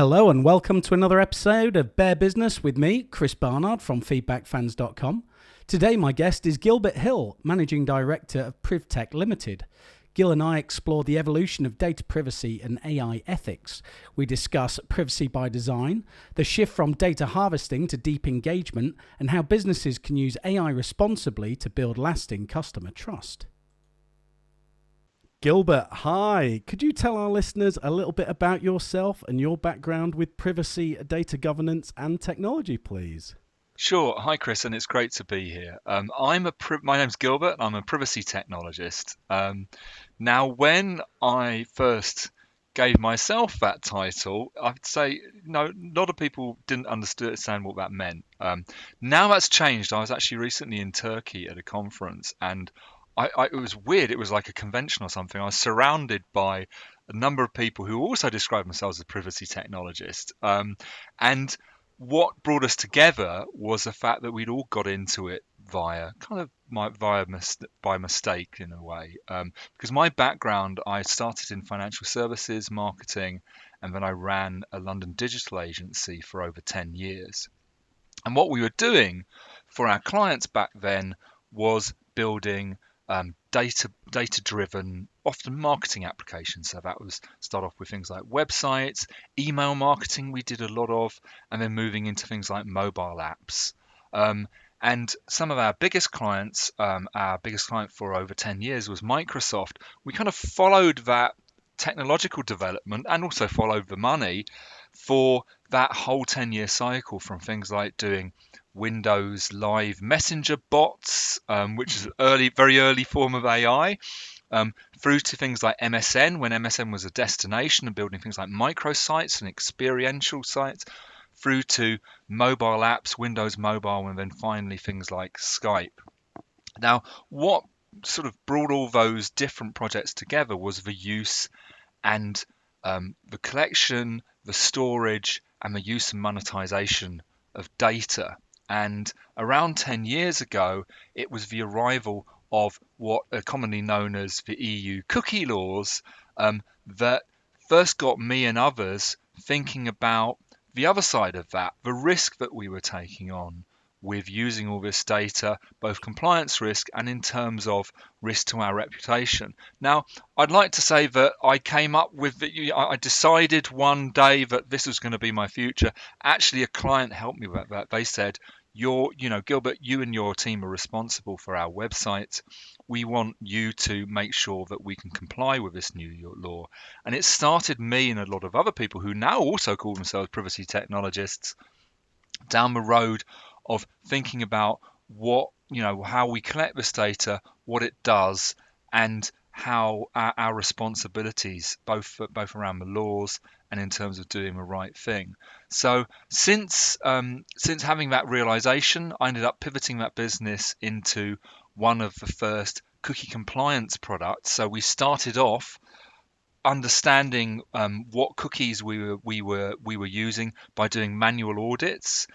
Hello and welcome to another episode of Bear Business with me, Chris Barnard from feedbackfans.com. Today my guest is Gilbert Hill, Managing Director of PrivTech Limited. Gil and I explore the evolution of data privacy and AI ethics. We discuss privacy by design, the shift from data harvesting to deep engagement, and how businesses can use AI responsibly to build lasting customer trust. Gilbert, hi. Could you tell our listeners a little bit about yourself and your background with privacy, data governance and technology, please? Sure. Hi, Chris, and it's great to be here. My name's Gilbert. I'm a privacy technologist. Now, when I first gave myself that title, I'd say no, a lot of people didn't understand what that meant. Now that's changed. I was actually recently in Turkey at a conference, and it was weird. It was like a convention or something. I was surrounded by a number of people who also describe themselves as privacy technologists, and what brought us together was the fact that we'd all got into it by mistake in a way. Because my background, I started in financial services, marketing, and then I ran a London digital agency for over 10 years. And what we were doing for our clients back then was building data-driven, often marketing applications. So that was start off with things like websites, email marketing we did a lot of, and then moving into things like mobile apps. And some of our biggest clients, our biggest client for over 10 years was Microsoft. We kind of followed that technological development and also followed the money for that whole 10-year cycle, from things like doing Windows Live Messenger bots, which is very early form of AI, through to things like MSN, when MSN was a destination, and building things like microsites and experiential sites, through to mobile apps, Windows Mobile, and then finally things like Skype. Now, what sort of brought all those different projects together was the use and the collection, the storage, and the use and monetization of data. And around 10 years ago, it was the arrival of what are commonly known as the EU cookie laws that first got me and others thinking about the other side of that, the risk that we were taking on with using all this data, both compliance risk and in terms of risk to our reputation. Now, I'd like to say that I came up with I decided one day that this was going to be my future. Actually, a client helped me with that. They said, Gilbert, you and your team are responsible for our website. We want you to make sure that we can comply with this new law. And it started me and a lot of other people who now also call themselves privacy technologists down the road of thinking about how we collect this data, what it does, and how our responsibilities, both around the laws and in terms of doing the right thing. So since having that realization, I ended up pivoting that business into one of the first cookie compliance products. So we started off understanding what cookies we were using by doing manual audits.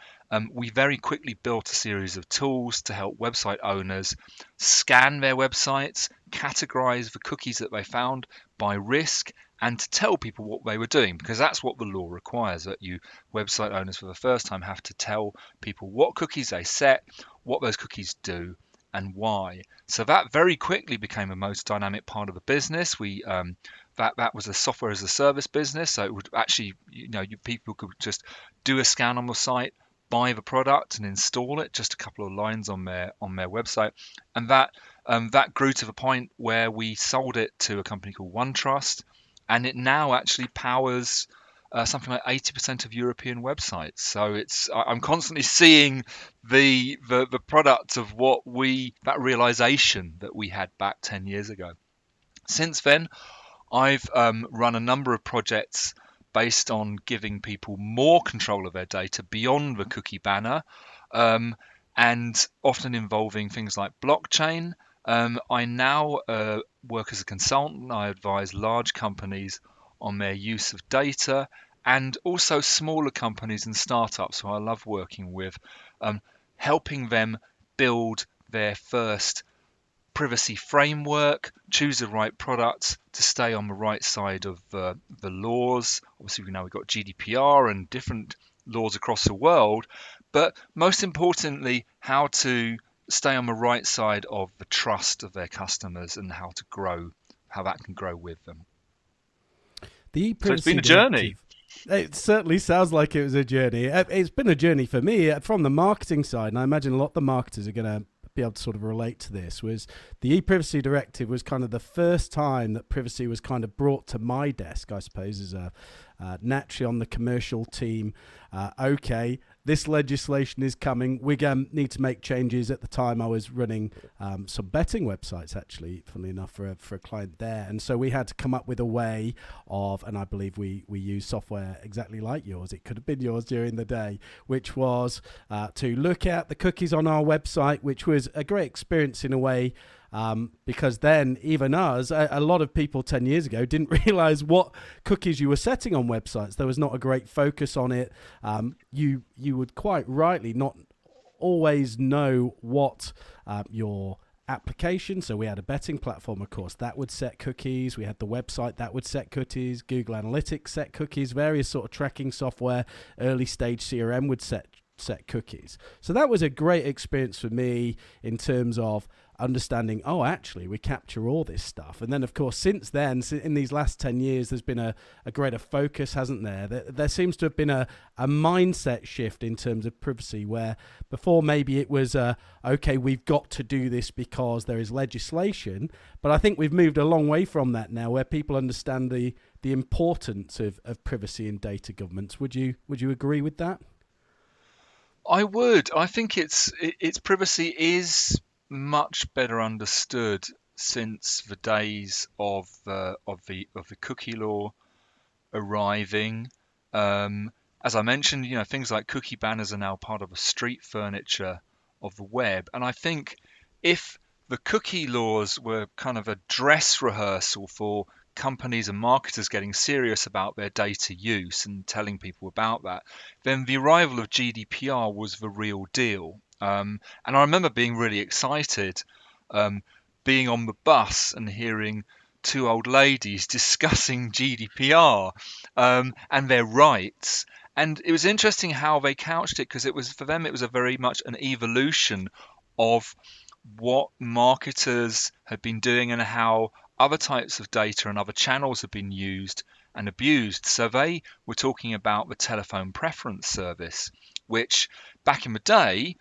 We very quickly built a series of tools to help website owners scan their websites, categorize the cookies that they found by risk, and to tell people what they were doing, because that's what the law requires, that you website owners for the first time have to tell people what cookies they set, what those cookies do, and why. So that very quickly became the most dynamic part of the business. That was a software as a service business, so it would actually, people could just do a scan on the site, buy the product and install it, just a couple of lines on their website, and that grew to the point where we sold it to a company called OneTrust, and it now actually powers something like 80% of European websites. So I'm constantly seeing the product of that realization that we had back 10 years ago. Since then, I've run a number of projects based on giving people more control of their data beyond the cookie banner, and often involving things like blockchain. I now work as a consultant. I advise large companies on their use of data, and also smaller companies and startups who I love working with, helping them build their first privacy framework, choose the right products to stay on the right side of the laws. Obviously, we've got GDPR and different laws across the world, but most importantly, how to stay on the right side of the trust of their customers and how that can grow with them. The So it's been e-privacy a journey. directive. It certainly sounds like it was a journey. It's been a journey for me from the marketing side, and I imagine a lot of the marketers are going to be able to sort of relate to this. Was the e-privacy directive was kind of the first time that privacy was kind of brought to my desk, I suppose, as a naturally on the commercial team. Okay, this legislation is coming. We need to make changes. At the time, I was running some betting websites, actually, funnily enough, for a client there. And so we had to come up with a way of, and I believe we use software exactly like yours. It could have been yours during the day, which was to look at the cookies on our website, which was a great experience in a way. Because then even us, a lot of people 10 years ago didn't realize what cookies you were setting on websites. There was not a great focus on it. You would quite rightly not always know what your application. So we had a betting platform, of course, that would set cookies. We had the website that would set cookies. Google Analytics set cookies. Various sort of tracking software, early stage CRM would set cookies. So that was a great experience for me in terms of understanding, oh, actually, we capture all this stuff. And then, of course, since then, in these last 10 years, there's been a greater focus, hasn't there? There seems to have been a mindset shift in terms of privacy, where before maybe it was, okay, we've got to do this because there is legislation. But I think we've moved a long way from that now, where people understand the importance of privacy in data governance. Would you agree with that? I would. I think its privacy is much better understood since the days of the cookie law arriving. As I mentioned, things like cookie banners are now part of the street furniture of the web, and I think if the cookie laws were kind of a dress rehearsal for companies and marketers getting serious about their data use and telling people about that, then the arrival of GDPR was the real deal. And I remember being really excited, being on the bus and hearing two old ladies discussing GDPR and their rights. And it was interesting how they couched it, because for them it was a very much an evolution of what marketers had been doing and how other types of data and other channels have been used and abused. So they were talking about the telephone preference service, which back in the day,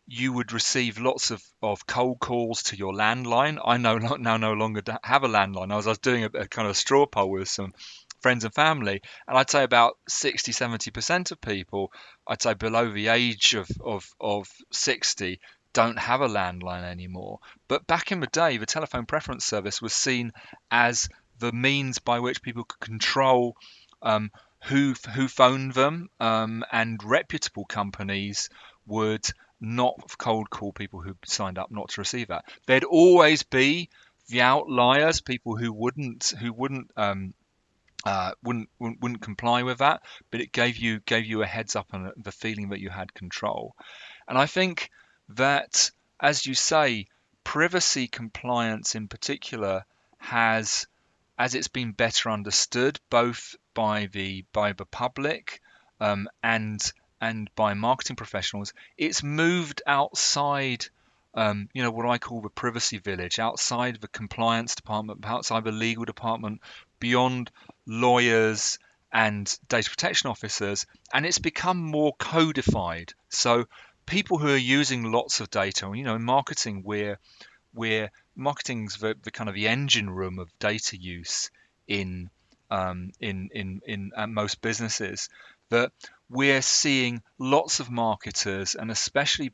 you would receive lots of cold calls to your landline. I now no longer have a landline. I was doing a kind of straw poll with some friends and family, and I'd say about 60-70% of people, I'd say below the age of 60, don't have a landline anymore. But back in the day, the telephone preference service was seen as the means by which people could control who phoned them, and reputable companies would not cold call people who signed up not to receive that. There'd always be the outliers, people who wouldn't comply with that, but it gave you a heads up and the feeling that you had control. And I think that, as you say, privacy compliance in particular has, as it's been better understood both by the public and by marketing professionals, it's moved outside what I call the privacy village, outside the compliance department, outside the legal department, beyond lawyers and data protection officers, and it's become more codified. So people who are using lots of data, in marketing, where marketing's the kind of the engine room of data use in most businesses, that we're seeing lots of marketers, and especially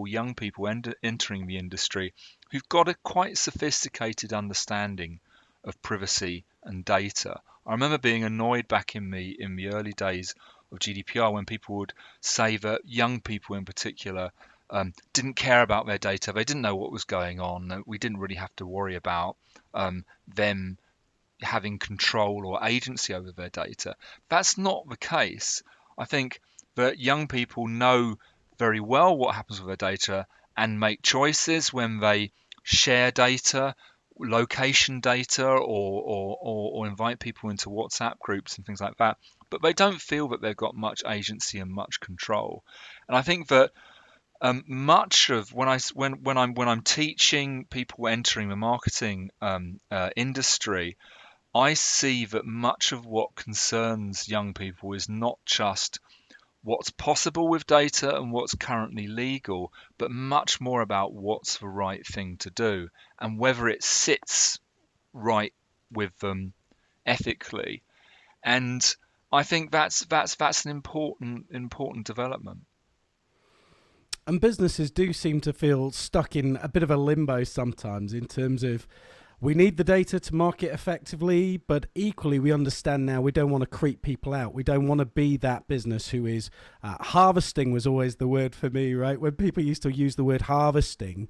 young people entering the industry, who've got a quite sophisticated understanding of privacy and data. I remember being annoyed back in the early days of GDPR when people would say that young people in particular didn't care about their data. They didn't know what was going on. We didn't really have to worry about them having control or agency over their data. That's not the case. I think that young people know very well what happens with their data and make choices when they share data, location data, or invite people into WhatsApp groups and things like that, but they don't feel that they've got much agency and much control. And I think that much of when I'm teaching people entering the marketing industry, I see that much of what concerns young people is not just what's possible with data and what's currently legal, but much more about what's the right thing to do and whether it sits right with them ethically. And I think that's an important development. And businesses do seem to feel stuck in a bit of a limbo sometimes in terms of we need the data to market effectively, but equally we understand now we don't want to creep people out. We don't want to be that business who is harvesting was always the word for me, right? When people used to use the word harvesting,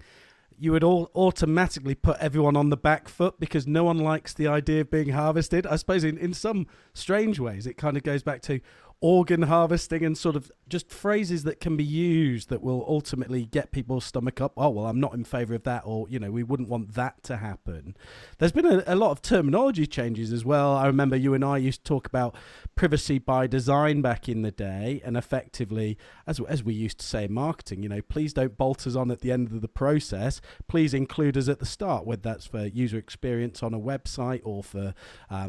you would all automatically put everyone on the back foot because no one likes the idea of being harvested. I suppose in some strange ways, it kind of goes back to organ harvesting and sort of just phrases that can be used that will ultimately get people's stomach up. Oh, well, I'm not in favor of that, or, we wouldn't want that to happen. There's been a lot of terminology changes as well. I remember you and I used to talk about privacy by design back in the day, and effectively, as we used to say in marketing, please don't bolt us on at the end of the process. Please include us at the start, whether that's for user experience on a website or for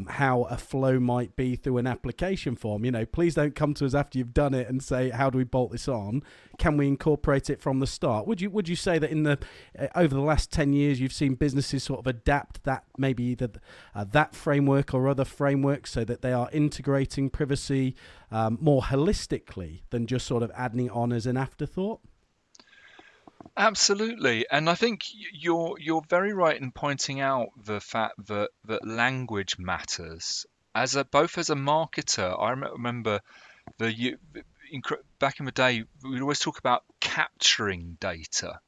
how a flow might be through an application form. Please don't come to us after you've done it and say, how do we bolt this on? Can we incorporate it from the start? Would you say that in the over the last 10 years you've seen businesses sort of adapt that, maybe either that framework or other frameworks, so that they are integrating privacy more holistically than just sort of adding it on as an afterthought? Absolutely, and I think you're very right in pointing out the fact that language matters. Both as a marketer, I remember back in the day we'd always talk about capturing data,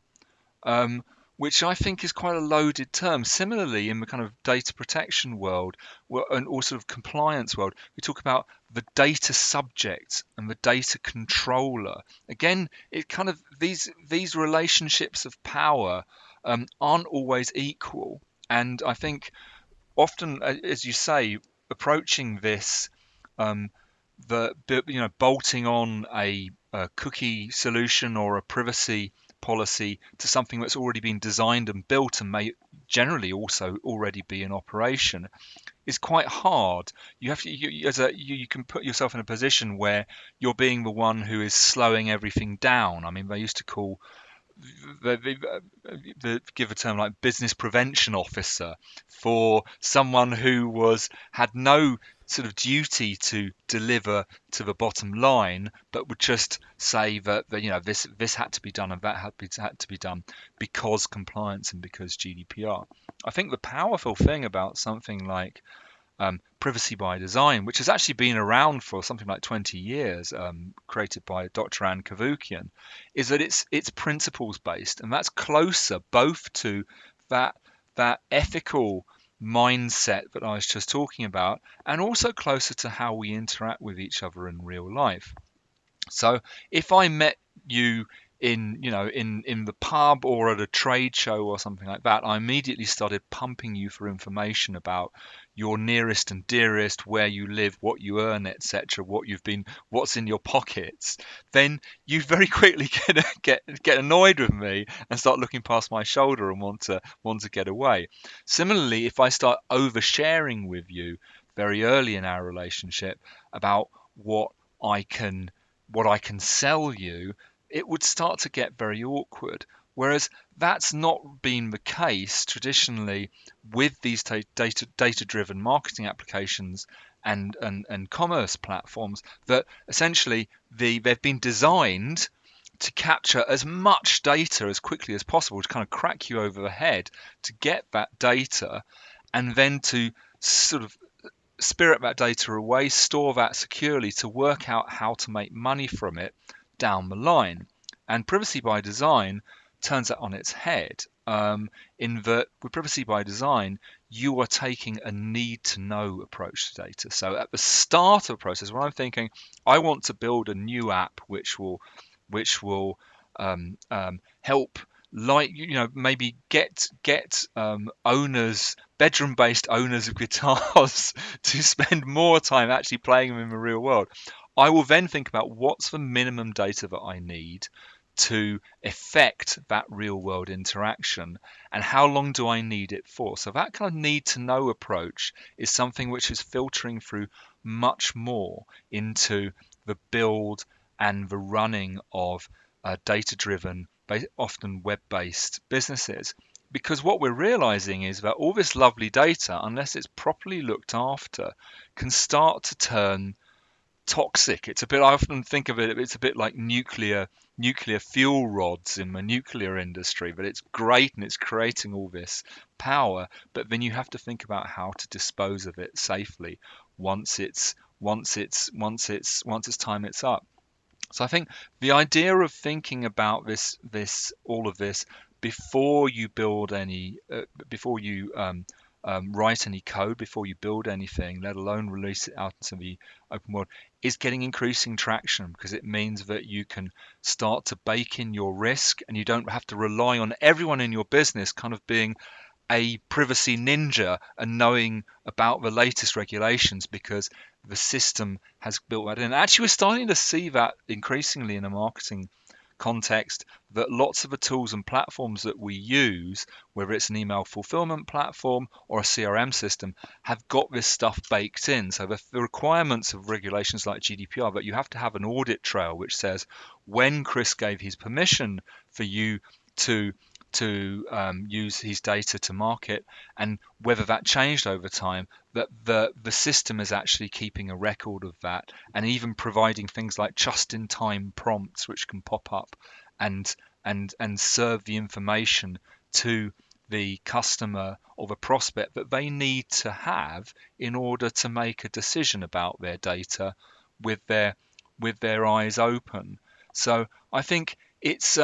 which I think is quite a loaded term. Similarly, in the kind of data protection world, and also of compliance world, we talk about the data subject and the data controller. Again, it kind of these relationships of power aren't always equal, and I think often, as you say, approaching this, um, bolting on a cookie solution or a privacy policy to something that's already been designed and built and may generally also already be in operation is quite hard. You can put yourself in a position where you're being the one who is slowing everything down. I mean, they used to call give a term like business prevention officer for someone who had no sort of duty to deliver to the bottom line, but would just say that this had to be done and that had to be done because compliance and because GDPR. I think the powerful thing about something like privacy by design, which has actually been around for something like 20 years, created by Dr. Anne Cavoukian, is that it's principles based, and that's closer both to that ethical mindset that I was just talking about, and also closer to how we interact with each other in real life. So if I met you in the pub or at a trade show or something like that, I immediately started pumping you for information about your nearest and dearest, where you live, what you earn, etc., what's in your pockets. Then you very quickly get annoyed with me and start looking past my shoulder and want to get away. Similarly, if I start oversharing with you very early in our relationship about what I can sell you, it would start to get very awkward. Whereas that's not been the case traditionally with these data-driven marketing applications and commerce platforms, that essentially they've been designed to capture as much data as quickly as possible, to kind of crack you over the head to get that data, and then to sort of spirit that data away, store that securely to work out how to make money from it down the line. And privacy by design turns that on its head, in that with privacy by design, you are taking a need to know approach to data. So at the start of the process, when I'm thinking, I want to build a new app which will help like maybe get owners, bedroom-based owners of guitars to spend more time actually playing them in the real world. I will then think about what's the minimum data that I need to effect that real world interaction, and how long do I need it for. So that kind of need to know approach is something which is filtering through much more into the build and the running of data driven, often web based businesses. Because what we're realizing is that all this lovely data, unless it's properly looked after, can start to turn toxic. It's a bit, I often think of it, it's a bit like nuclear fuel rods in the nuclear industry, but it's great and it's creating all this power, but then you have to think about how to dispose of it safely once it's time it's up. So I think the idea of thinking about all of this before you build any, before you write any code, before you build anything, let alone release it out into the open world, is getting increasing traction, because it means that you can start to bake in your risk, and you don't have to rely on everyone in your business kind of being a privacy ninja and knowing about the latest regulations, because the system has built that in. Actually, we're starting to see that increasingly in a marketing context, that lots of the tools and platforms that we use, whether it's an email fulfillment platform or a CRM system, have got this stuff baked in. So the requirements of regulations like GDPR, but you have to have an audit trail which says when Chris gave his permission for you to use his data to market, and whether that changed over time, that the system is actually keeping a record of that, and even providing things like just-in-time prompts which can pop up and serve the information to the customer or the prospect that they need to have in order to make a decision about their data with their eyes open. So I think it's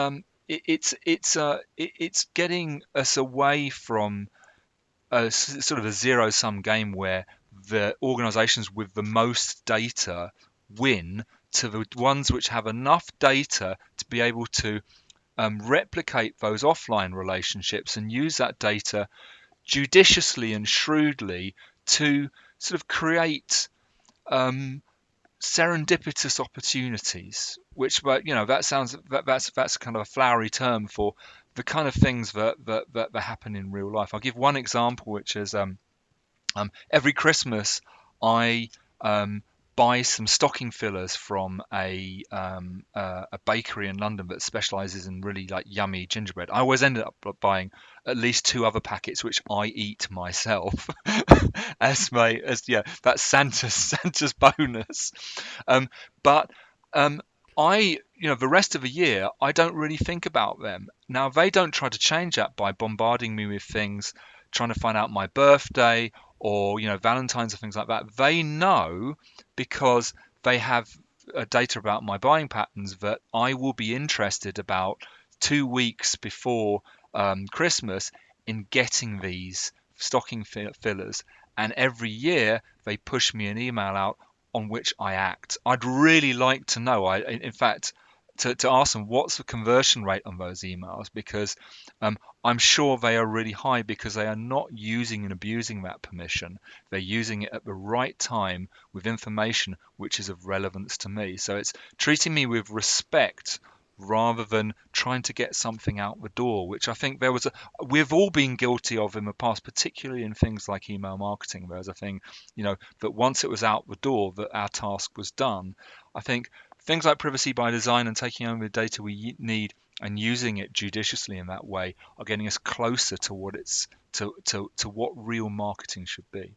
getting us away from a sort of a zero-sum game where the organizations with the most data win, to the ones which have enough data to be able to replicate those offline relationships and use that data judiciously and shrewdly to sort of create serendipitous opportunities, which, but that's kind of a flowery term for the kind of things that happen in real life. I'll give one example, which is every Christmas I buy some stocking fillers from a bakery in London that specialises in really like yummy gingerbread. I always ended up buying at least 2 other packets, which I eat myself that's Santa's bonus. But the rest of the year I don't really think about them. Now they don't try to change that by bombarding me with things, trying to find out my birthday or Valentine's or things like that. They know, because they have data about my buying patterns, that I will be interested about 2 weeks before Christmas in getting these stocking fillers, and every year they push me an email out on which I act. I'd really like to know, in fact, to ask them what's the conversion rate on those emails, because I'm sure they are really high, because they are not using and abusing that permission. They're using it at the right time with information which is of relevance to me. So it's treating me with respect rather than trying to get something out the door, which I think we've all been guilty of in the past, particularly in things like email marketing. There's a thing, that once it was out the door, that our task was done. I think things like privacy by design and taking over the data we need and using it judiciously in that way are getting us closer to what real marketing should be.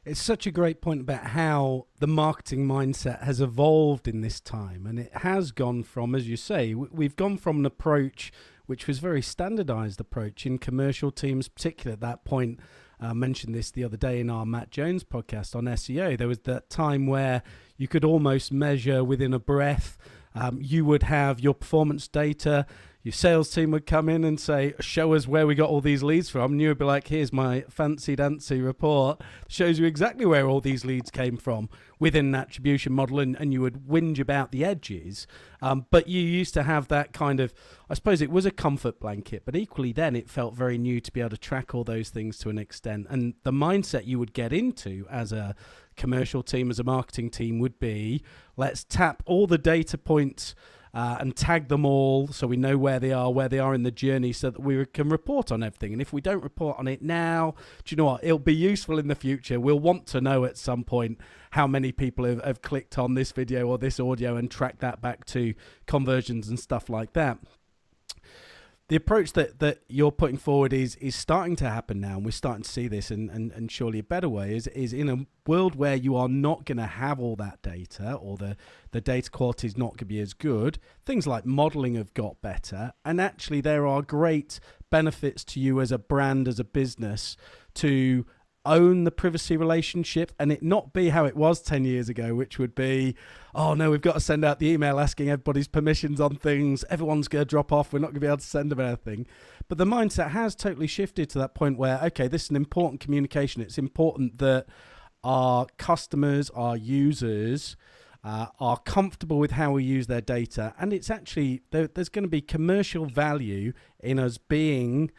It's such a great point about how the marketing mindset has evolved in this time. And it has gone from, as you say, we've gone from an approach which was very standardized approach in commercial teams, particularly at that point. I mentioned this the other day in our Matt Jones podcast on SEO. There was that time where you could almost measure within a breath. You would have your performance data, your sales team would come in and say, show us where we got all these leads from. And you would be like, here's my fancy dancy report. Shows you exactly where all these leads came from within an attribution model. And you would whinge about the edges. But you used to have that kind of, I suppose it was a comfort blanket, but equally then it felt very new to be able to track all those things to an extent. And the mindset you would get into as a commercial team, as a marketing team, would be, let's tap all the data points and tag them all so we know where they are in the journey, so that we can report on everything. And if we don't report on it now, do you know what? It'll be useful in the future. We'll want to know at some point how many people have clicked on this video or this audio and track that back to conversions and stuff like that. The approach that you're putting forward is starting to happen now, and we're starting to see this, and surely a better way is in a world where you are not going to have all that data, or the data quality is not going to be as good. Things like modeling have got better, and actually there are great benefits to you as a brand, as a business, to own the privacy relationship and it not be how it was 10 years ago, which would be, oh no, we've got to send out the email asking everybody's permissions on things. Everyone's going to drop off. We're not going to be able to send them anything. But the mindset has totally shifted to that point where, okay, this is an important communication. It's important that our customers, our users, are comfortable with how we use their data. And it's actually, there's going to be commercial value in us being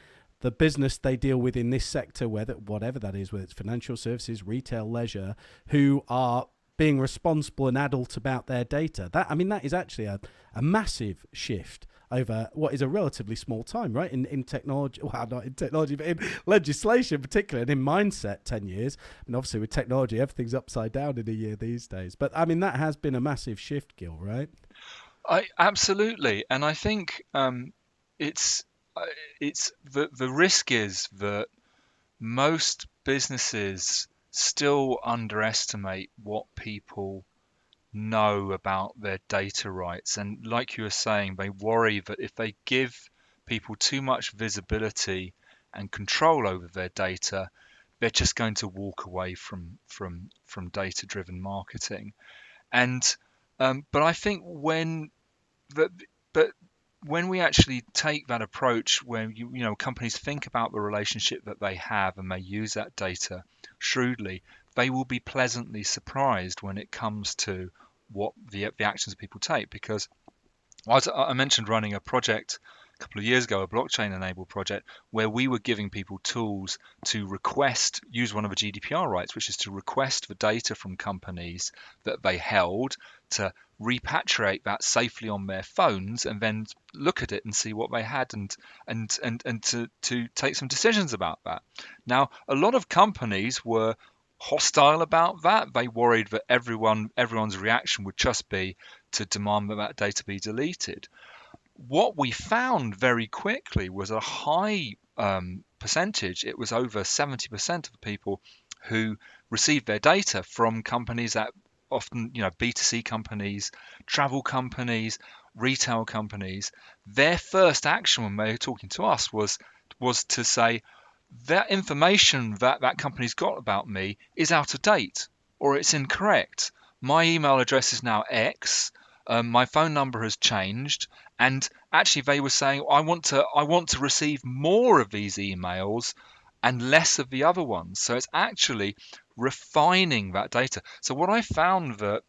the business they deal with in this sector, whatever that is, whether it's financial services, retail, leisure, who are being responsible and adult about their data. That is actually a massive shift over what is a relatively small time, right? In technology, well, not in technology, but in legislation particularly, and in mindset, 10 years. And obviously with technology, everything's upside down in a year these days. But that has been a massive shift, Gil, right? Absolutely. And I think it's the risk is that most businesses still underestimate what people know about their data rights. And like you were saying, they worry that if they give people too much visibility and control over their data, they're just going to walk away from data-driven marketing. And but I think when we actually take that approach, where companies think about the relationship that they have and they use that data shrewdly, they will be pleasantly surprised when it comes to what the actions people take. Because I mentioned running a project a couple of years ago, a blockchain-enabled project, where we were giving people tools to use one of the GDPR rights, which is to request the data from companies that they held, to repatriate that safely on their phones, and then look at it and see what they had, and to take some decisions about that. Now, a lot of companies were hostile about that. They worried that everyone's reaction would just be to demand that data be deleted. What we found very quickly was a high percentage. It was over 70% of the people who received their data from companies that often, B2C companies, travel companies, retail companies. Their first action when they were talking to us was to say, that information that company's got about me is out of date, or it's incorrect. My email address is now X. My phone number has changed, and actually they were saying, I want to receive more of these emails and less of the other ones. So it's actually refining that data. So what I found that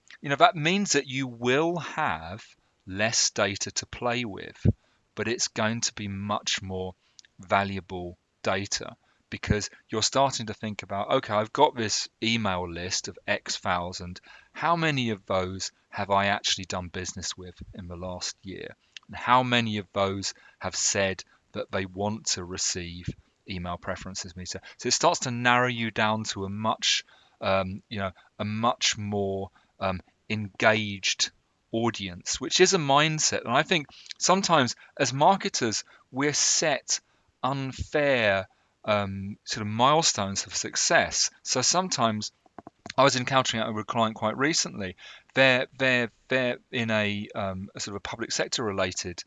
means that you will have less data to play with, but it's going to be much more valuable data, because you're starting to think about, okay, I've got this email list of X thousand. How many of those have I actually done business with in the last year? And how many of those have said that they want to receive email preferences meter? So it starts to narrow you down to a much more engaged audience, which is a mindset. And I think sometimes as marketers, we're set unfair sort of milestones of success. So sometimes I was encountering it with a client quite recently. They're in a sort of a public sector related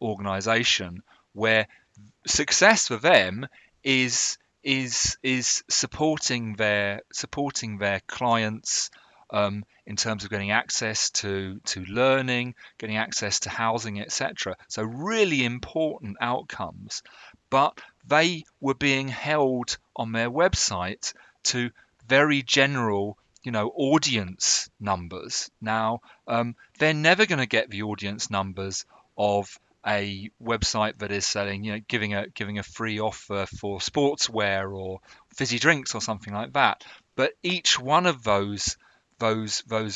organization, where success for them is supporting their clients in terms of getting access to learning, getting access to housing, etc. So really important outcomes, but they were being held on their website to very general, audience numbers. Now, they're never going to get the audience numbers of a website that is selling, giving a free offer for sportswear or fizzy drinks or something like that. But each one of those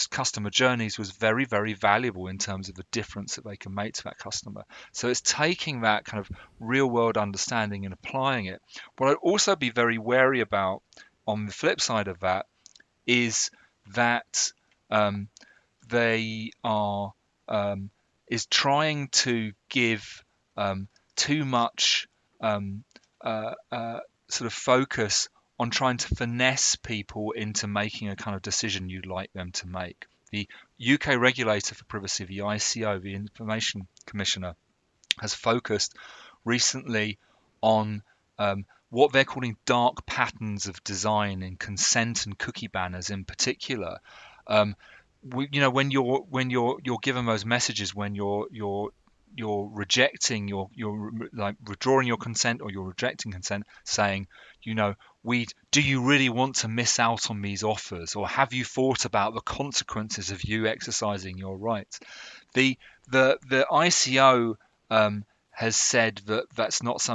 customer journeys was very, very valuable in terms of the difference that they can make to that customer. So it's taking that kind of real world understanding and applying it. What I'd also be very wary about on the flip side of that is that they are is trying to give too much sort of focus on trying to finesse people into making a kind of decision you'd like them to make. The UK regulator for privacy, the ICO, the Information Commissioner, has focused recently on what they're calling dark patterns of design in consent and cookie banners in particular. When you're given those messages, when you're rejecting you're like withdrawing your consent or you're rejecting consent, saying, do you really want to miss out on these offers, or have you thought about the consequences of you exercising your rights? The ICO has said that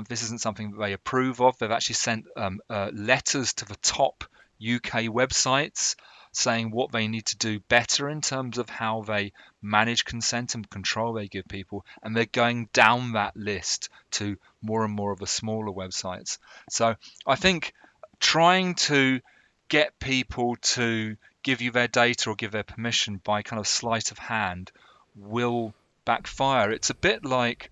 this isn't something that they approve of. They've actually sent letters to the top UK websites saying what they need to do better in terms of how they manage consent and control they give people, and they're going down that list to more and more of the smaller websites. So I think trying to get people to give you their data or give their permission by kind of sleight of hand will backfire. It's a bit like,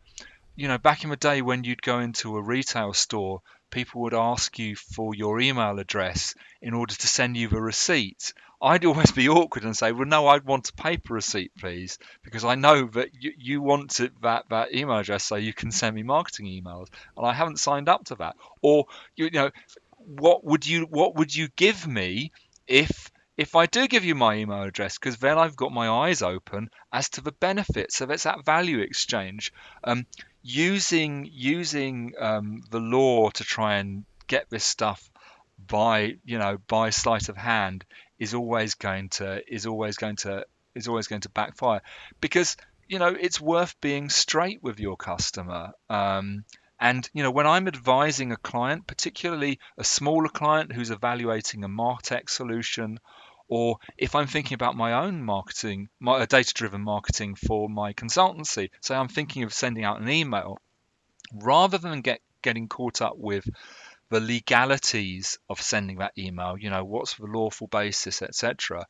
back in the day when you'd go into a retail store, people would ask you for your email address in order to send you the receipt. I'd always be awkward and say, well, no, I'd want a paper receipt, please, because I know that you want that email address so you can send me marketing emails, and I haven't signed up to that. Or, what would you give me if I do give you my email address, because then I've got my eyes open as to the benefits. So it's that value exchange. Using the law to try and get this stuff by sleight of hand is always going to backfire, because it's worth being straight with your customer. And when I'm advising a client, particularly a smaller client who's evaluating a MarTech solution, or if I'm thinking about my own marketing, my data-driven marketing for my consultancy, so I'm thinking of sending out an email, rather than getting caught up with the legalities of sending that email, what's the lawful basis, etc.,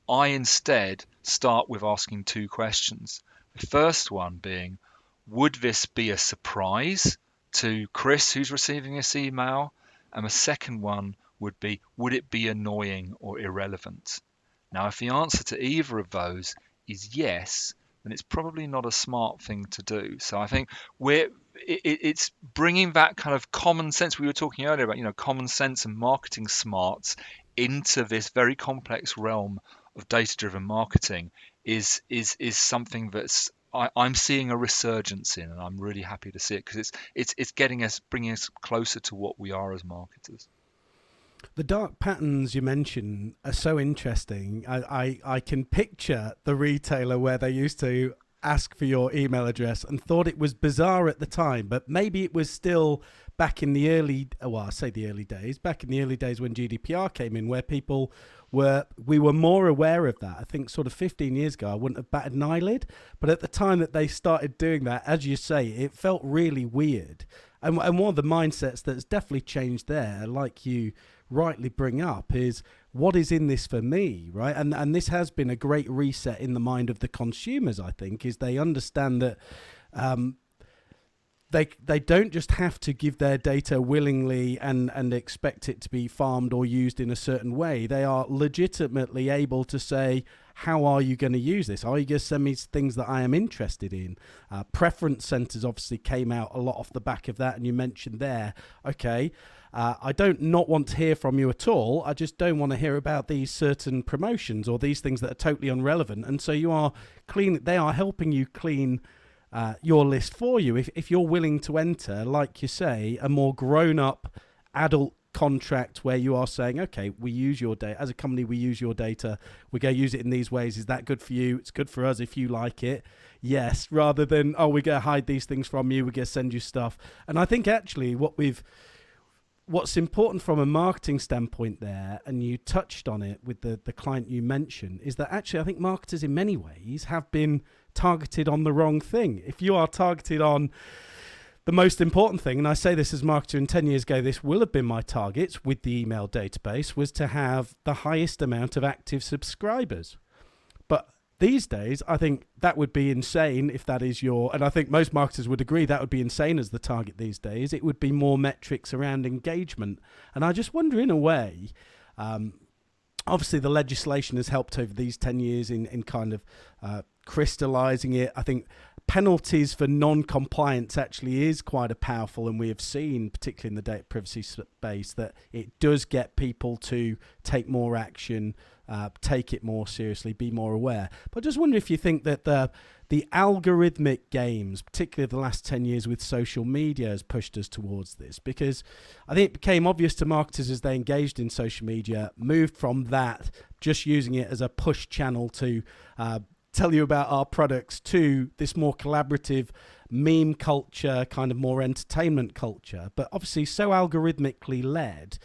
I instead start with asking two questions. The first one being, would this be a surprise to Chris who's receiving this email? And the second one would be, would it be annoying or irrelevant? Now, if the answer to either of those is yes, then it's probably not a smart thing to do. So I think it's bringing that kind of common sense we were talking earlier about, common sense and marketing smarts into this very complex realm of data-driven marketing is something that's I'm seeing a resurgence in, and I'm really happy to see it, because it's bringing us closer to what we are as marketers. The dark patterns you mentioned are so interesting. I can picture the retailer where they used to ask for your email address and thought it was bizarre at the time, but maybe it was still back in the early days when GDPR came in, where we were more aware of that. I think sort of 15 years ago, I wouldn't have batted an eyelid, but at the time that they started doing that, as you say, it felt really weird. And one of the mindsets that's definitely changed there, like you rightly bring up, is what is in this for me, right? And this has been a great reset in the mind of the consumers, I think, is they understand that they don't just have to give their data willingly and expect it to be farmed or used in a certain way. They are legitimately able to say, how are you going to use this? Are you going to send me things that I am interested in? Preference centers obviously came out a lot off the back of that, and you mentioned there, okay, I don't not want to hear from you at all. I just don't want to hear about these certain promotions or these things that are totally irrelevant. And so you are they are helping you clean your list for you. If you're willing to enter, like you say, a more grown up adult contract where you are saying, okay, we use your data as a company, we use your data, we're going to use it in these ways. Is that good for you? It's good for us if you like it. Yes, rather than, oh, we're going to hide these things from you, we're going to send you stuff. And I think actually what's important from a marketing standpoint there, and you touched on it with the client you mentioned, is that actually I think marketers in many ways have been targeted on the wrong thing. If you are targeted on the most important thing, and I say this as a marketer, and 10 years ago this will have been my targets with the email database, was to have the highest amount of active subscribers. But these days, I think that would be insane if that is and I think most marketers would agree that would be insane as the target these days. It would be more metrics around engagement. And I just wonder, in a way, obviously the legislation has helped over these 10 years in kind of crystallizing it. I think penalties for non-compliance actually is quite a powerful, and we have seen, particularly in the data privacy space, that it does get people to take more action, take it more seriously, be more aware. But I just wonder if you think that the algorithmic games, particularly the last 10 years with social media, has pushed us towards this, because I think it became obvious to marketers as they engaged in social media, moved from that, just using it as a push channel to tell you about our products, to this more collaborative meme culture, kind of more entertainment culture, but obviously so algorithmically led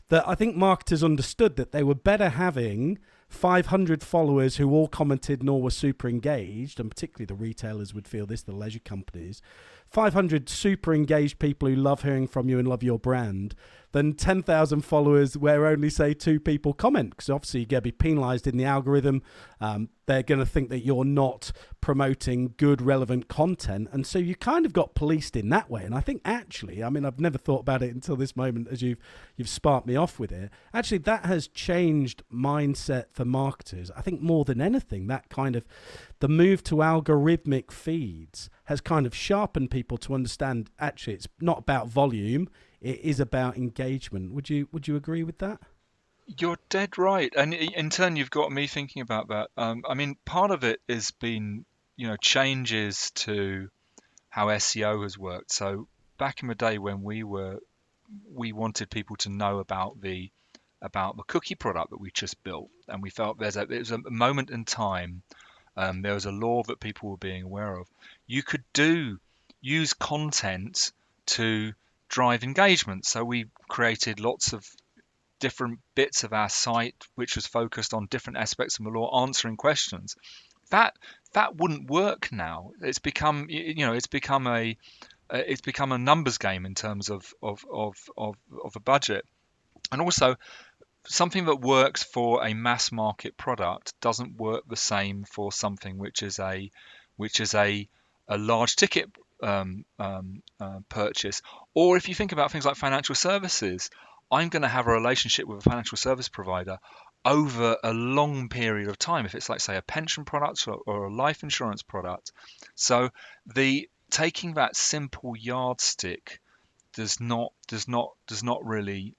that I think marketers understood that they were better having 500 followers who all commented and all were super engaged, and particularly the retailers would feel this, the leisure companies, 500 super engaged people who love hearing from you and love your brand, than 10,000 followers where only, say, 2 people comment, because obviously you're going to be penalized in the algorithm. They're going to think that you're not promoting good, relevant content. And so you kind of got policed in that way. And I think actually, I mean, I've never thought about it until this moment as you've sparked me off with it. Actually, that has changed mindset for marketers. I think more than anything, that kind of the move to algorithmic feeds has kind of sharpened people to understand actually it's not about volume. It is about engagement. Would you agree with that? You're dead right, and in turn, you've got me thinking about that. I mean, part of it has been, changes to how SEO has worked. So back in the day when we wanted people to know about the cookie product that we just built, and we felt it was a moment in time. There was a law that people were being aware of. You could use content to drive engagement. So we created lots of different bits of our site which was focused on different aspects of the law, answering questions. That wouldn't work now. It's become a numbers game in terms of a budget. And also, something that works for a mass market product doesn't work the same for something which is a large ticket purchase. Or if you think about things like financial services, I'm going to have a relationship with a financial service provider over a long period of time. If it's like, say, a pension product or a life insurance product, so the taking that simple yardstick does not really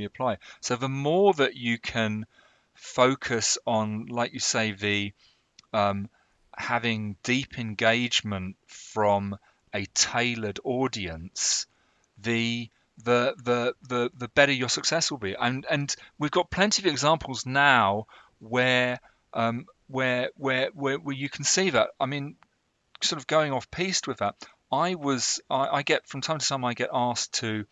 apply. So the more that you can focus on, like you say, the having deep engagement from a tailored audience, the better your success will be. And we've got plenty of examples now where you can see that. I mean, sort of going off piste with that, I get from time to time I get asked to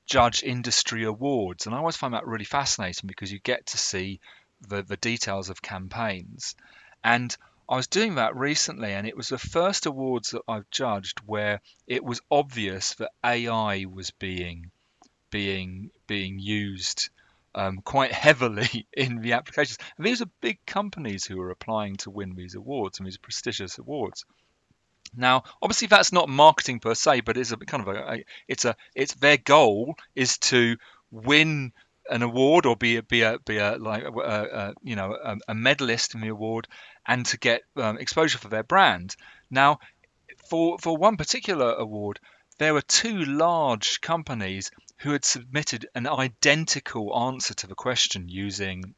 judge industry awards, and I always find that really fascinating because you get to see the details of campaigns. And I was doing that recently, and it was the first awards that I've judged where it was obvious that AI was being used quite heavily in the applications. And these are big companies who are applying to win these awards and these prestigious awards. Now, obviously, that's not marketing per se, but it's a kind of it's their goal is to win an award or be a medalist in the award, and to get exposure for their brand. Now, for one particular award, there were 2 large companies who had submitted an identical answer to the question using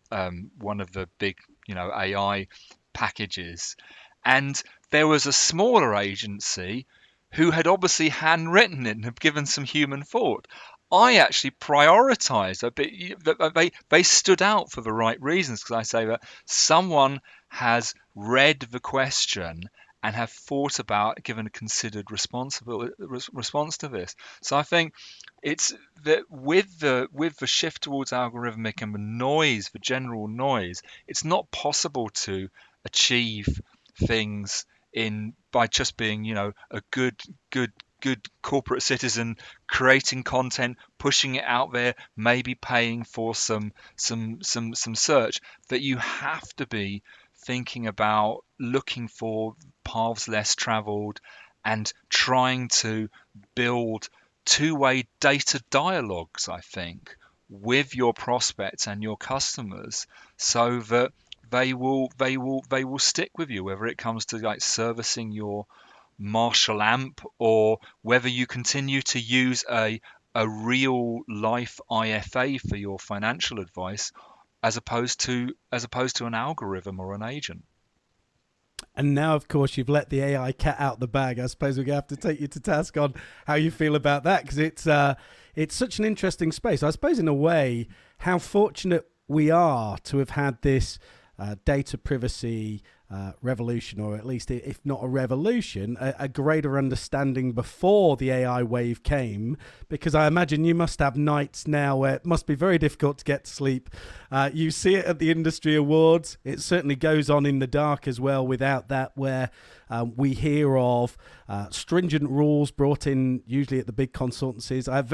one of the big, AI packages, and there was a smaller agency who had obviously handwritten it and have given some human thought. I actually prioritised a bit. They stood out for the right reasons, because I say that someone has read the question and have thought about, given a considered response to this. So I think it's that with the shift towards algorithmic and the noise, the general noise, it's not possible to achieve things in by just being, a good corporate citizen, creating content, pushing it out there, maybe paying for some search. That you have to be thinking about looking for paths less traveled and trying to build two-way data dialogues, I think, with your prospects and your customers, so that they will stick with you, whether it comes to like servicing your Marshall amp, or whether you continue to use a real life IFA for your financial advice, as opposed to an algorithm or an agent. And now, of course, you've let the AI cat out the bag. I suppose we're going to have to take you to task on how you feel about that, because it's such an interesting space. I suppose, in a way, how fortunate we are to have had this data privacy revolution, or at least, if not a revolution, a greater understanding before the AI wave came, because I imagine you must have nights now where it must be very difficult to get to sleep. You see it at the industry awards. It certainly goes on in the dark as well without that, where we hear of stringent rules brought in, usually at the big consultancies. I have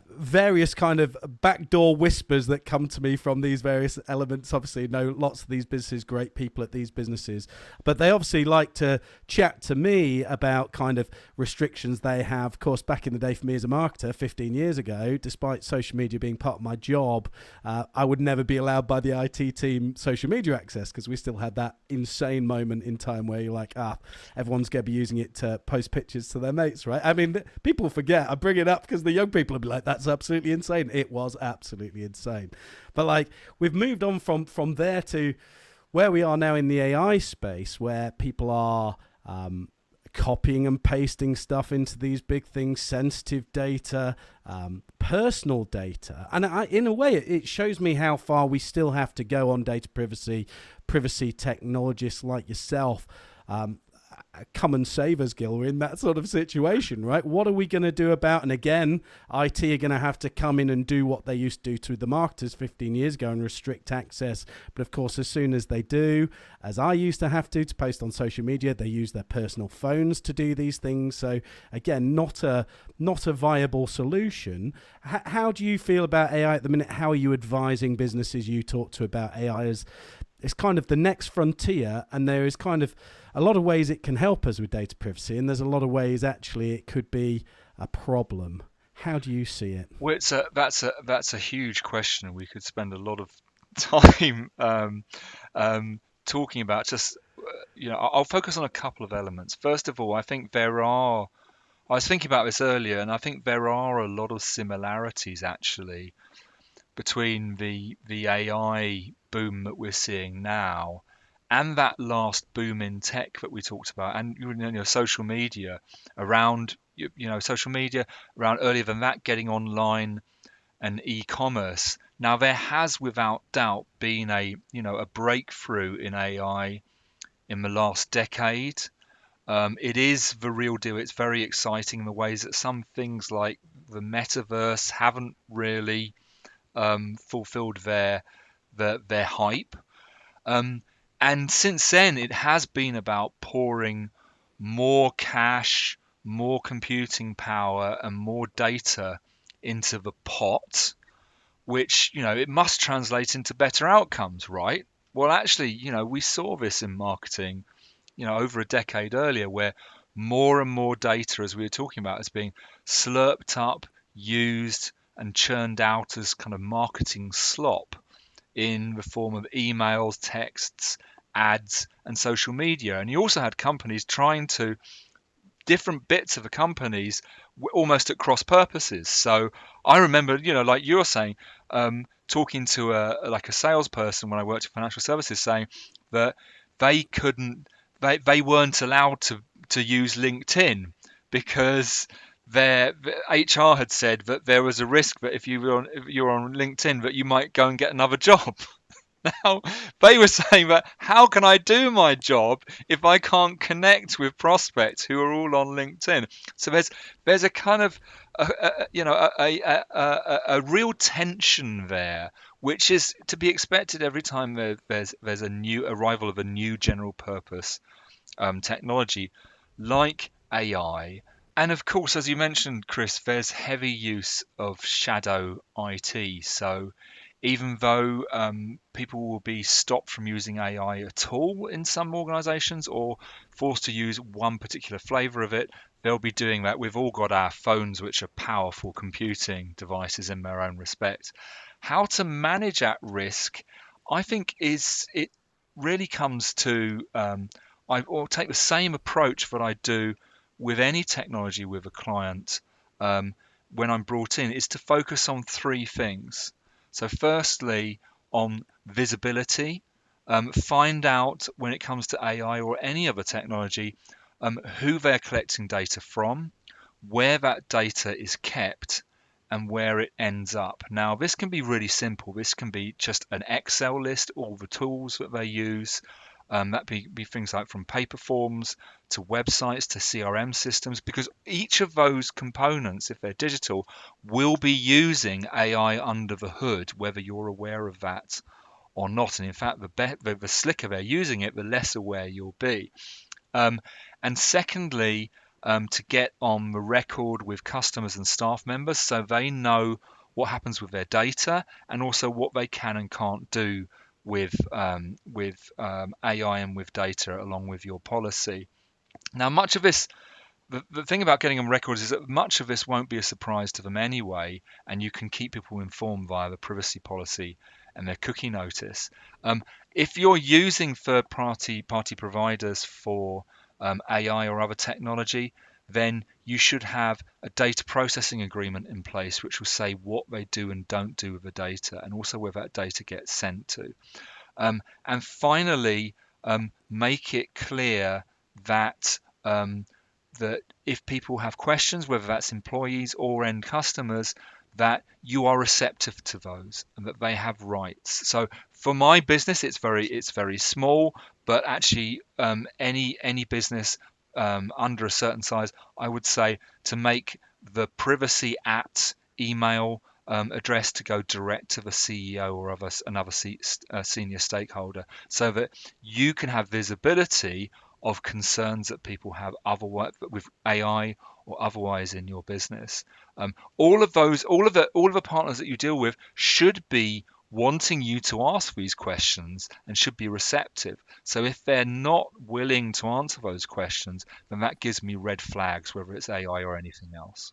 various kind of backdoor whispers that come to me from these various elements. Obviously, know lots of these businesses, great people at these businesses, but they obviously like to chat to me about kind of restrictions they have. Of course, back in the day for me as a marketer 15 years ago, despite social media being part of my job, I would never be allowed by the IT team social media access, because we still had that insane moment in time where you're like, everyone's going to be using it to post pictures to their mates, right? I mean, people forget. I bring it up because the young people will be like, that's absolutely insane. It was absolutely insane. But like, we've moved on from there to where we are now in the AI space, where people are copying and pasting stuff into these big things, sensitive data, personal data. And in a way, it shows me how far we still have to go on data privacy technologists like yourself. Come and save us, Gil. We're in that sort of situation, right? What are we going to do about? And again, IT are going to have to come in and do what they used to do to the marketers 15 years ago and restrict access. But of course, as soon as they do, as I used to have to post on social media, they use their personal phones to do these things. So again, not a viable solution. How do you feel about AI at the minute? How are you advising businesses you talk to about AI as it's kind of the next frontier, and there is kind of a lot of ways it can help us with data privacy, and there's a lot of ways actually it could be a problem. How do you see it? Well, that's a huge question. We could spend a lot of time talking about. Just I'll focus on a couple of elements. First of all, I think I was thinking about this earlier, and I think there are a lot of similarities actually between the AI boom that we're seeing now and that last boom in tech that we talked about, and social media around social media around earlier than that, getting online and e-commerce. Now there has without doubt been a breakthrough in AI in the last decade. It is the real deal. It's very exciting in the ways that some things like the metaverse haven't really fulfilled their hype. And since then, it has been about pouring more cash, more computing power, and more data into the pot, which it must translate into better outcomes, right? Well, actually, we saw this in marketing, over a decade earlier, where more and more data, as we were talking about, is being slurped up, used, and churned out as kind of marketing slop in the form of emails, texts, ads, and social media. And you also had companies trying to different bits of the companies almost at cross purposes. So I remember, like you were saying, talking to a salesperson when I worked in financial services, saying that they couldn't, they weren't allowed to use LinkedIn because their HR had said that there was a risk that if you're on LinkedIn that you might go and get another job. Now, they were saying that how can I do my job if I can't connect with prospects who are all on LinkedIn? So there's a kind of a real tension there, which is to be expected every time there's a new arrival of a new general purpose technology like AI. And of course, as you mentioned, Chris, there's heavy use of shadow IT. So even though people will be stopped from using AI at all in some organizations or forced to use one particular flavor of it, they'll be doing that. We've all got our phones, which are powerful computing devices in their own respect. How to manage at risk, I think, is it really comes to I will take the same approach that I do with any technology with a client when I'm brought in, is to focus on three things. So, firstly, on visibility, find out when it comes to AI or any other technology who they're collecting data from, where that data is kept, and where it ends up. Now, this can be really simple. This can be just an Excel list, all the tools that they use. That be things like from paper forms to websites to CRM systems, because each of those components, if they're digital, will be using AI under the hood, whether you're aware of that or not. And in fact, the slicker they're using it, the less aware you'll be. And secondly, to get on the record with customers and staff members so they know what happens with their data and also what they can and can't do with AI and with data along with your policy. Now, much of this, the thing about getting on records is that much of this won't be a surprise to them anyway, and you can keep people informed via the privacy policy and their cookie notice. If you're using third-party providers for AI or other technology, then you should have a data processing agreement in place which will say what they do and don't do with the data and also where that data gets sent to. And finally, make it clear that that if people have questions, whether that's employees or end customers, that you are receptive to those and that they have rights. So for my business, it's very small, but actually any business under a certain size, I would say to make the privacy at email address to go direct to the CEO or another senior stakeholder, so that you can have visibility of concerns that people have otherwise with AI or otherwise in your business. All of the partners that you deal with should be wanting you to ask these questions and should be receptive. So if they're not willing to answer those questions, then that gives me red flags, whether it's AI or anything else.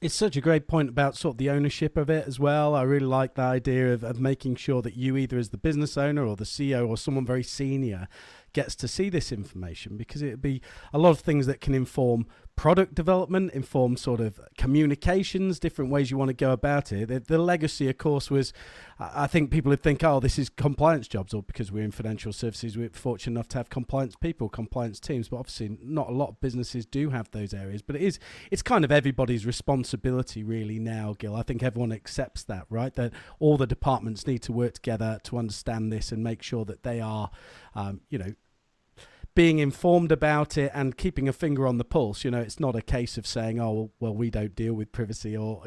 It's such a great point about sort of the ownership of it as well. I really like the idea of making sure that you, either as the business owner or the CEO or someone very senior, gets to see this information, because it'd be a lot of things that can inform product development, inform sort of communications, different ways you want to go about it. The legacy, of course, was, I think people would think, oh, this is compliance jobs, or because we're in financial services, we're fortunate enough to have compliance people, compliance teams, but obviously not a lot of businesses do have those areas. But it's kind of everybody's responsibility really now, Gil. I think everyone accepts that, right? That all the departments need to work together to understand this and make sure that they are, being informed about it and keeping a finger on the pulse. It's not a case of saying, oh, well, we don't deal with privacy, or,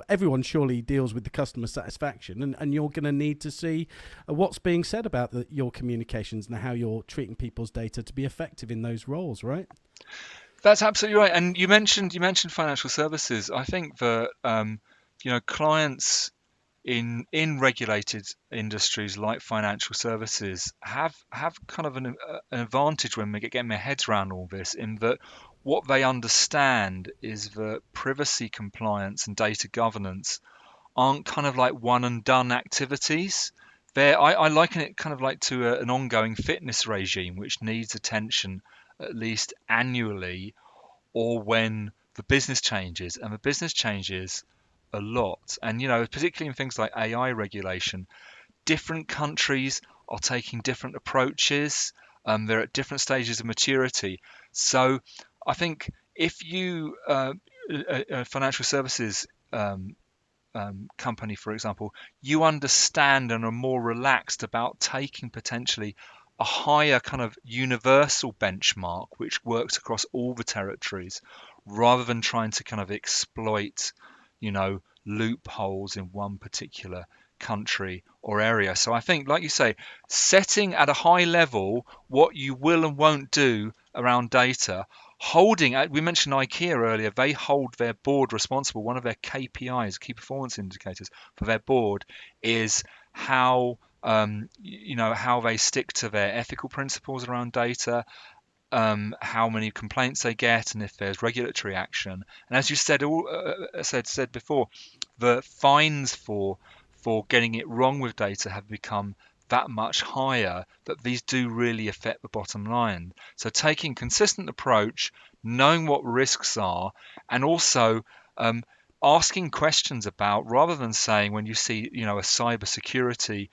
everyone surely deals with the customer satisfaction, and you're going to need to see what's being said about your communications and how you're treating people's data to be effective in those roles, right? That's absolutely right. And you mentioned financial services. I think that clients in regulated industries like financial services have kind of an advantage when we get getting their heads around all this, in that what they understand is that privacy compliance and data governance aren't kind of like one and done activities. I liken it kind of like to an ongoing fitness regime which needs attention at least annually, or when the business changes, and the business changes a lot. And particularly in things like AI regulation, different countries are taking different approaches. They're at different stages of maturity. So I think if you a financial services company, for example, you understand and are more relaxed about taking potentially a higher kind of universal benchmark which works across all the territories, rather than trying to kind of exploit, loopholes in one particular country or area. So I think, like you say, setting at a high level what you will and won't do around data, holding, we mentioned IKEA earlier, they hold their board responsible. One of their KPIs, key performance indicators for their board, is how how they stick to their ethical principles around data, how many complaints they get, and if there's regulatory action. And as you said before, the fines for getting it wrong with data have become that much higher, that these do really affect the bottom line. So taking consistent approach, knowing what risks are, and also asking questions about, rather than saying, when you see a cyber security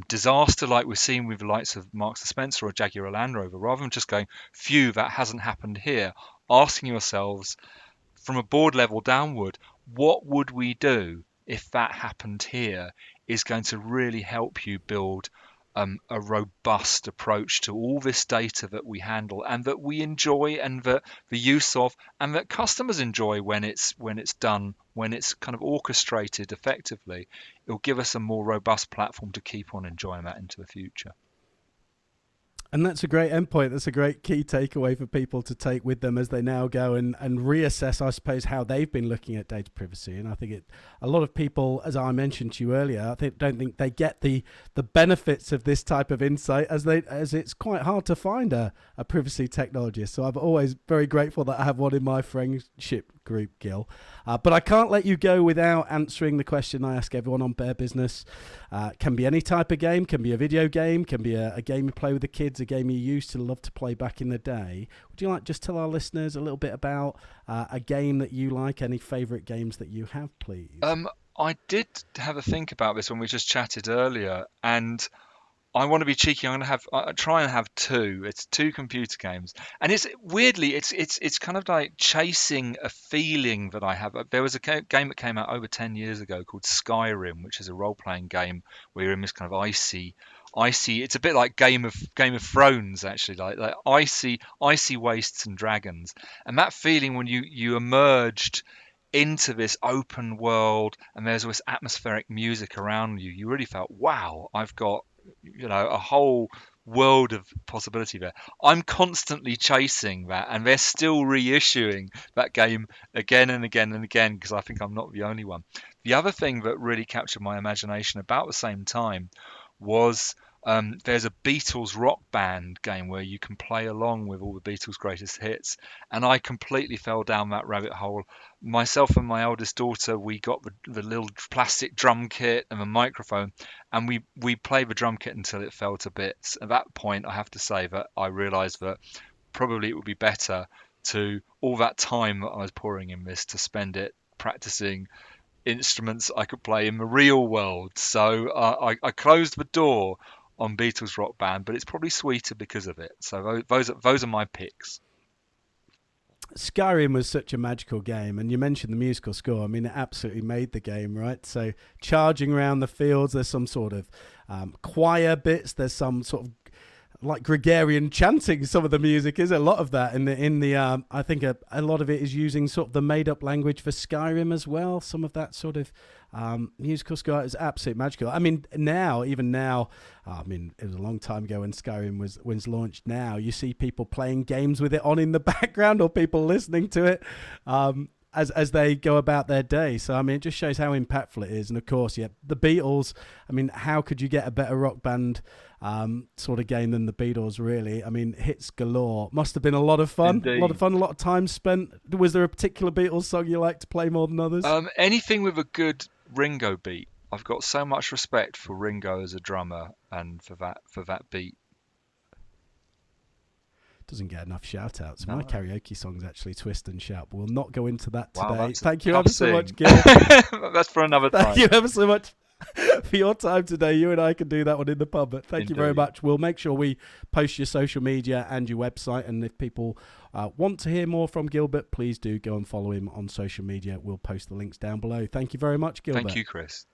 disaster like we're seeing with the likes of Marks and Spencer or Jaguar Land Rover, rather than just going, phew, that hasn't happened here, asking yourselves from a board level downward, what would we do if that happened here, is going to really help you build a robust approach to all this data that we handle and that we enjoy, and that the use of, and that customers enjoy when it's done, when it's kind of orchestrated effectively. It'll give us a more robust platform to keep on enjoying that into the future. And that's a great endpoint. That's a great key takeaway for people to take with them as they now go and reassess, I suppose, how they've been looking at data privacy. And I think a lot of people, as I mentioned to you earlier, don't think they get the benefits of this type of insight, as it's quite hard to find a privacy technologist. So I'm always very grateful that I have one in my friendship group, Gil. But I can't let you go without answering the question I ask everyone on Bear Business. Can be any type of game, can be a video game, can be a game you play with the kids, a game you used to love to play back in the day. Would you like just tell our listeners a little bit about a game that you like, any favourite games that you have, please? I did have a think about this when we just chatted earlier, and I want to be cheeky. I'm going to try and have two. It's two computer games, and it's weirdly, it's kind of like chasing a feeling that I have. There was a game that came out over 10 years ago called Skyrim, which is a role-playing game where you're in this kind of icy. It's a bit like Game of Thrones, actually, like icy wastes and dragons, and that feeling when you emerged into this open world and there's this atmospheric music around you, you really felt, wow, I've got a whole world of possibility there. I'm constantly chasing that, and they're still reissuing that game again and again and again, because I think I'm not the only one. The other thing that really captured my imagination about the same time was there's a Beatles rock band game where you can play along with all the Beatles' greatest hits, and I completely fell down that rabbit hole. Myself and my eldest daughter, we got the little plastic drum kit and the microphone, and we played the drum kit until it fell to bits. At that point, I have to say that I realised that probably it would be better to, all that time that I was pouring in this, to spend it practicing instruments I could play in the real world. So I closed the door on Beatles Rock Band, but it's probably sweeter because of it. So those are my picks. Skyrim was such a magical game, and you mentioned the musical score. I mean, it absolutely made the game, right? So charging around the fields, there's some sort of choir bits, there's some sort of like Gregorian chanting. Some of the music is a lot of that in the I think a lot of it is using sort of the made up language for Skyrim as well. Some of that sort of musical score is absolutely magical. I mean, even now, I mean, it was a long time ago when Skyrim was launched. Now you see people playing games with it on in the background, or people listening to it as they go about their day. So I mean, it just shows how impactful it is. And of course, yeah, the Beatles. I mean, how could you get a better rock band sort of game than the Beatles, really? I mean, hits galore. Must have been a lot of fun. Indeed. A lot of fun, a lot of time spent. Was there a particular Beatles song you like to play more than others? Anything with a good Ringo beat. I've got so much respect for Ringo as a drummer and for that beat. Doesn't get enough shout outs. No. My karaoke song's actually Twist and Shout, but we'll not go into that today. Wow, Thank you tough ever so much, sing. Gil. That's for another time. Thank you ever so much for your time today. You and I can do that one in the pub, but thank you very Indeed. much. We'll make sure we post your social media and your website, and if people want to hear more from Gilbert, please do go and follow him on social media. We'll post the links down below. Thank you very much, Gilbert. Thank you, Chris.